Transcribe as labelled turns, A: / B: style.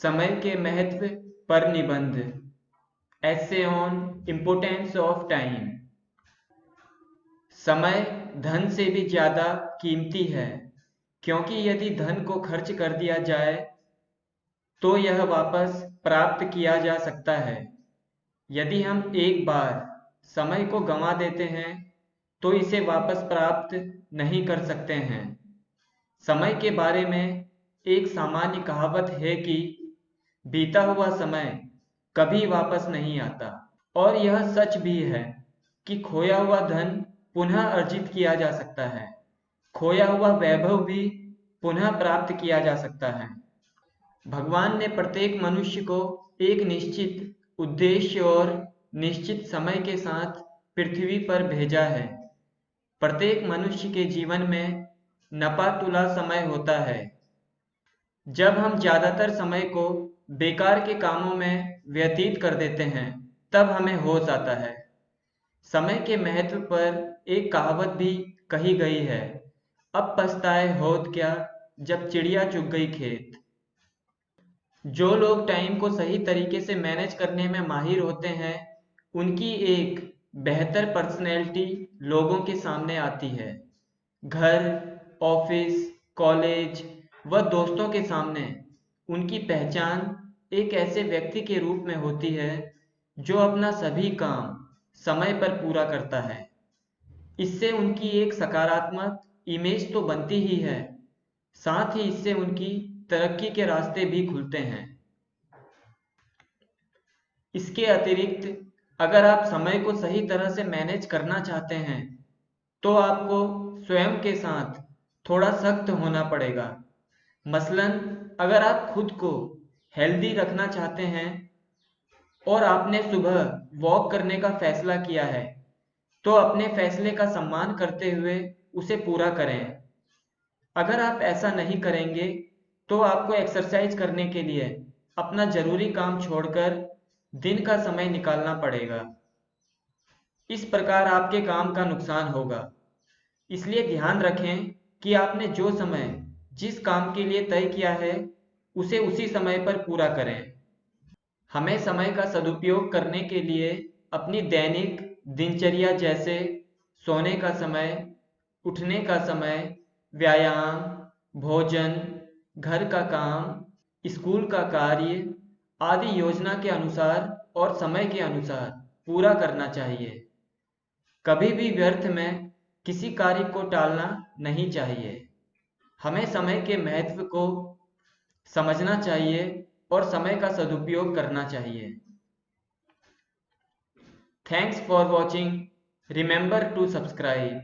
A: समय के महत्व पर निबंध। Essay on importance of time. समय धन से भी ज़्यादा कीमती है, क्योंकि यदि धन को खर्च कर दिया जाए तो यह वापस प्राप्त किया जा सकता है। यदि हम एक बार समय को गंवा देते हैं तो इसे वापस प्राप्त नहीं कर सकते हैं। समय के बारे में एक सामान्य कहावत है कि बीता हुआ समय कभी वापस नहीं आता, और यह सच भी है कि खोया हुआ धन पुनः अर्जित किया जा सकता है, खोया हुआ वैभव भी पुनः प्राप्त किया जा सकता है। भगवान ने प्रत्येक मनुष्य को एक निश्चित उद्देश्य और निश्चित समय के साथ पृथ्वी पर भेजा है। प्रत्येक मनुष्य के जीवन में नपा-तुला समय होता है। जब हम ज़्यादातर समय को बेकार के कामों में व्यतीत कर देते हैं, तब हमें होश आता है। समय के महत्व पर एक कहावत भी कही गई है, अब पछताए होत क्या, जब चिड़िया चुग गई खेत। जो लोग टाइम को सही तरीके से मैनेज करने में माहिर होते हैं, उनकी एक बेहतर पर्सनैलिटी लोगों के सामने आती है। घर, ऑफिस, कॉलेज व दोस्तों के सामने उनकी पहचान एक ऐसे व्यक्ति के रूप में होती है जो अपना सभी काम समय पर पूरा करता है। इससे उनकी एक सकारात्मक इमेज तो बनती ही है, साथ ही इससे उनकी तरक्की के रास्ते भी खुलते हैं। इसके अतिरिक्त अगर आप समय को सही तरह से मैनेज करना चाहते हैं तो आपको स्वयं के साथ थोड़ा सख्त होना पड़ेगा। मसलन अगर आप खुद को हेल्दी रखना चाहते हैं और आपने सुबह वॉक करने का फैसला किया है, तो अपने फैसले का सम्मान करते हुए उसे पूरा करें। अगर आप ऐसा नहीं करेंगे तो आपको एक्सरसाइज करने के लिए अपना जरूरी काम छोड़कर दिन का समय निकालना पड़ेगा। इस प्रकार आपके काम का नुकसान होगा। इसलिए ध्यान रखें कि आपने जो समय जिस काम के लिए तय किया है उसे उसी समय पर पूरा करें। हमें समय का सदुपयोग करने के लिए अपनी दैनिक दिनचर्या जैसे सोने का समय, उठने का समय, व्यायाम, भोजन, घर का काम, स्कूल का कार्य आदि योजना के अनुसार और समय के अनुसार पूरा करना चाहिए। कभी भी व्यर्थ में किसी कार्य को टालना नहीं चाहिए। हमें समय के महत्व को समझना चाहिए और समय का सदुपयोग करना चाहिए। Thanks for watching. Remember to subscribe.